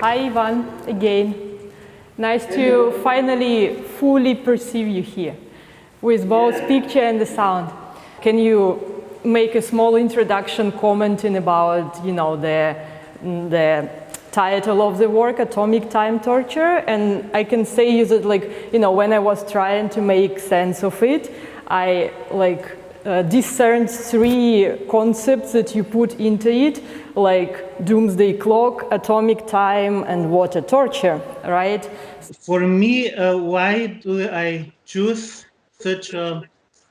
Hi Ivan, again. Nice to finally fully perceive you here with both picture and the sound. Can you make a small introduction commenting about, the title of the work, Atomic Time Torture? And I can say that, when I was trying to make sense of it, I discerned three concepts that you put into it, like doomsday clock, atomic time, and water torture, right? For me, why do I choose such a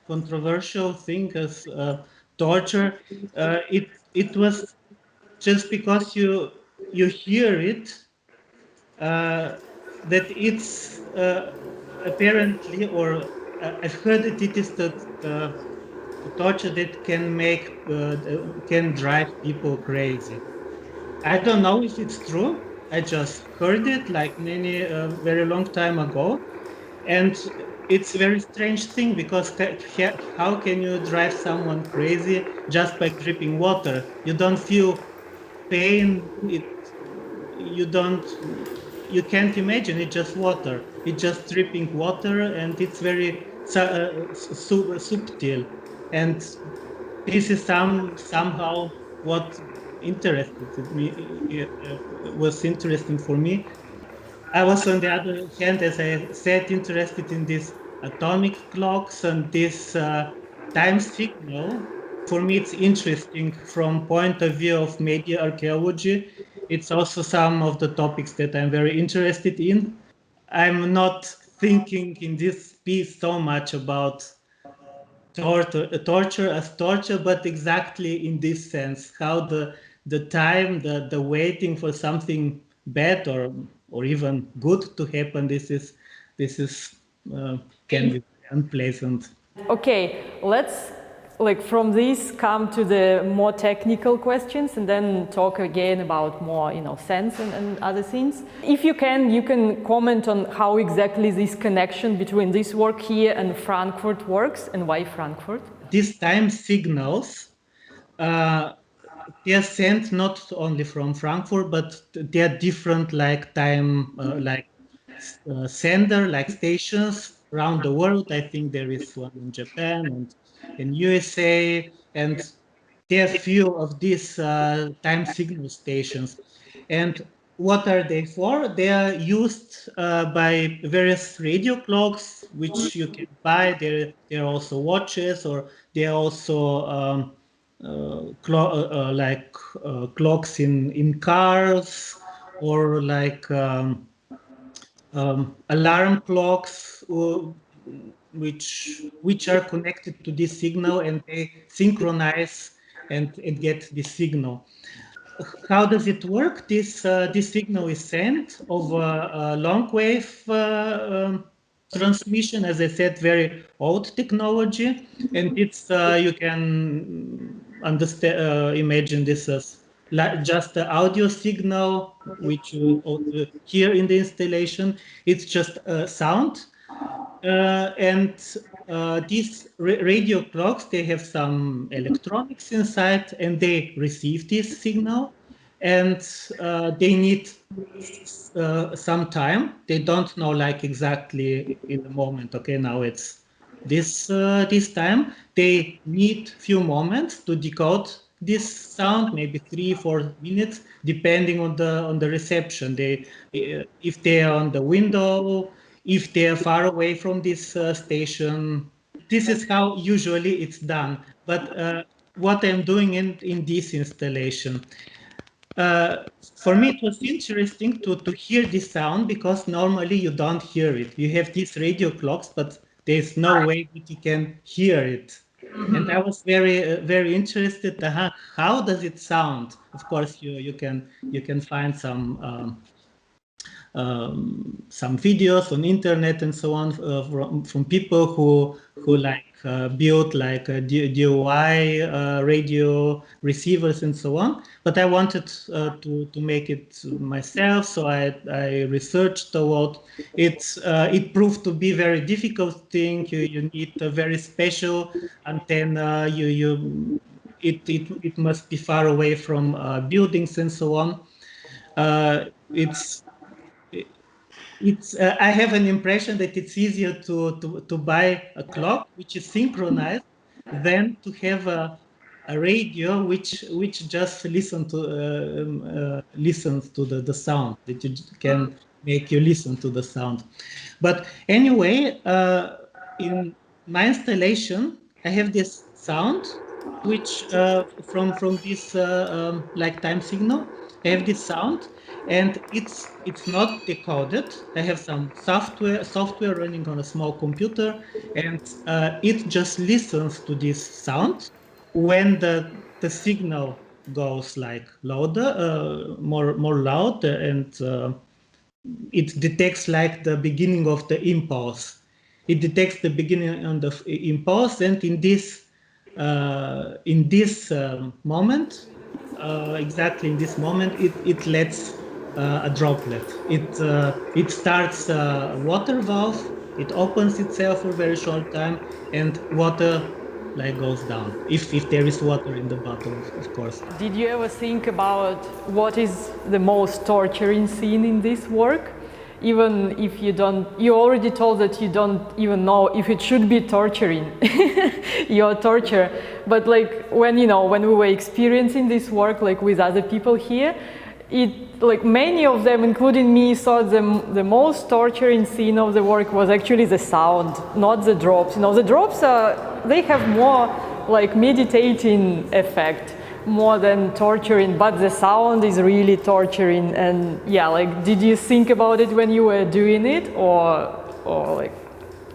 controversial thing as torture? It was just because you hear it that it's apparently, or I've heard that it is the torture that can drive people crazy. I don't know if it's true. I just heard it like many very long time ago, and it's a very strange thing because how can you drive someone crazy just by dripping water? You don't feel pain. You can't imagine. It's just water. It's just dripping water, and it's very subtle. And this is somehow what interested me, was interesting for me. I was, on the other hand, as I said, interested in these atomic clocks and this time signal. For me, it's interesting from point of view of media archaeology. It's also some of the topics that I'm very interested in. I'm not thinking in this piece so much about torture as torture, but exactly in this sense, how the time, the waiting for something bad or even good to happen, this is can be unpleasant. Okay, let's from this come to the more technical questions and then talk again about more sense and other things. If you can comment on how exactly this connection between this work here and Frankfurt works and why Frankfurt. These time signals, they are sent not only from Frankfurt, but they are different time sender, like stations around the world. I think there is one in Japan and in USA, and there are few of these time signal stations. And what are they for? They are used by various radio clocks, which you can buy. There are also watches, or they are also clocks in cars, or alarm clocks, which are connected to this signal, and they synchronize and get this signal. How does it work? This signal is sent over a long wave transmission, as I said, very old technology, and it's you can understand, imagine this as just the audio signal which you also hear in the installation. It's just sound, and these radio clocks, they have some electronics inside, and they receive this signal, and they need some time. They don't know exactly in the moment. Okay, now it's this time. They need few moments to decode this sound, maybe 3-4 minutes, depending on the reception. If they are on the window, if they are far away from this station. This is how usually it's done. But what I'm doing in this installation, for me, it was interesting to hear this sound, because normally you don't hear it. You have these radio clocks, but there's no way that you can hear it. And I was very interested. How does it sound? Of course, you can find some videos on internet and so on from people who build DIY radio receivers and so on. But I wanted to make it myself, so I researched a lot. It proved to be a very difficult thing. You need a very special antenna. It must be far away from buildings and so on. It's I have an impression that it's easier to buy a clock which is synchronized than to have a radio which just listens to the sound, that you can make you listen to the sound. But anyway, in my installation, I have this sound which from this like time signal. I have this sound, and it's not decoded. I have some software running on a small computer, and it just listens to this sound when the signal goes like louder, more loud, and it detects like the beginning of the impulse. It detects the beginning of the impulse, and in this moment, exactly in this moment, it lets a droplet. It starts a water valve. It opens itself for a very short time, and water like goes down. If there is water in the bottle, of course. Did you ever think about what is the most torturing scene in this work? Even if you already told that you don't even know if it should be torturing, your torture. But like when we were experiencing this work like with other people here, like many of them, including me, thought the most torturing scene of the work was actually the sound, not the drops. The drops they have more like meditating effect, more than torturing, but the sound is really torturing. And yeah, like, did you think about it when you were doing it, or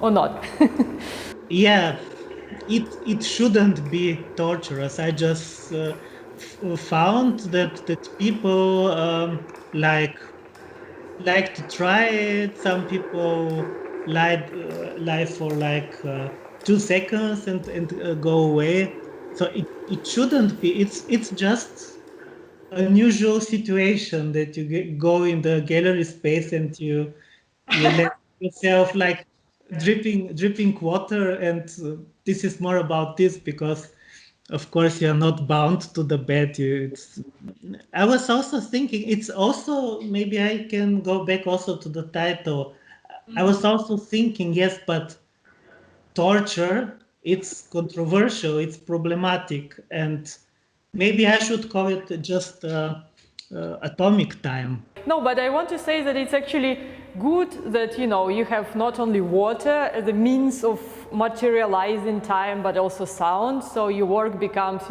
not? Yeah, it shouldn't be torturous. I just found that people like to try it. Some people lie for like 2 seconds and go away. So it shouldn't be. It's just unusual situation that you go in the gallery space and you let yourself like dripping water, and this is more about this because of course you're not bound to the bed. I was also thinking, it's also, maybe I can go back also to the title. I was also thinking, yes, but torture, it's controversial, it's problematic, and maybe I should call it just atomic time. No, but I want to say that it's actually good that you have not only water as a means of materializing time, but also sound. So your work becomes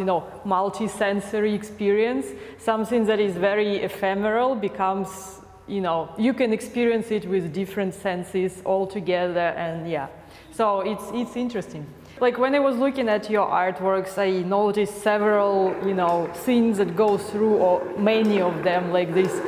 multi-sensory experience. Something that is very ephemeral becomes you can experience it with different senses all together, and yeah. So it's interesting. Like when I was looking at your artworks, I noticed several things that go through, or many of them, like this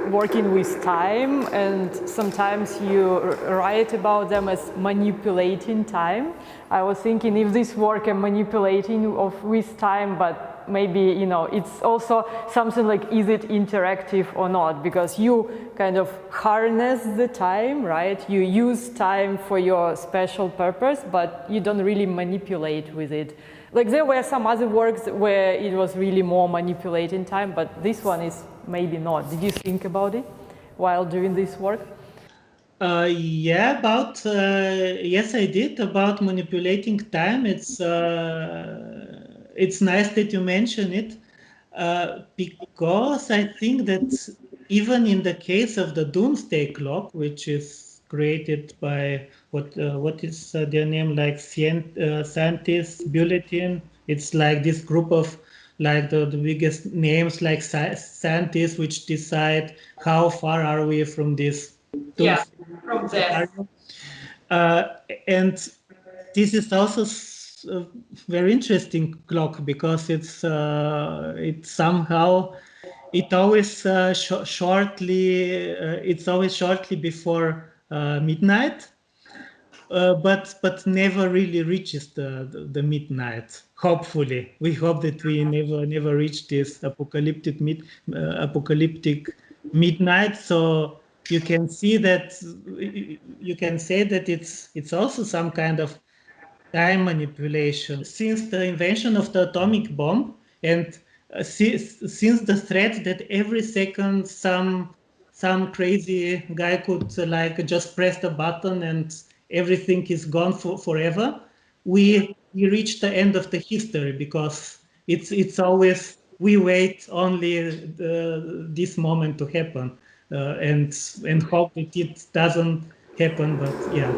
working with time, and sometimes you write about them as manipulating time. I was thinking if this work I'm manipulating with time, but maybe it's also something like, is it interactive or not? Because you kind of harness the time, right? You use time for your special purpose, but you don't really manipulate with it. Like there were some other works where it was really more manipulating time, but this one is maybe not. Did you think about it while doing this work? Yeah, yes, I did, about manipulating time. It's nice that you mention it, because I think that even in the case of the Doomsday Clock, which is created by what is their name, like Scientist Bulletin. It's like this group of like the biggest names, like scientists, which decide how far are we from this. Yeah, from death. And this is also a very interesting clock, because it's somehow always it's always shortly before midnight, but never really reaches the midnight. Hopefully, we hope that we never reach this apocalyptic midnight. So you can see that it's also some kind of time manipulation. Since the invention of the atomic bomb, and since the threat that every second some crazy guy could like just press the button and everything is gone forever, we reach the end of the history, because it's always we wait only this moment to happen, and hope that it doesn't happen. But yeah.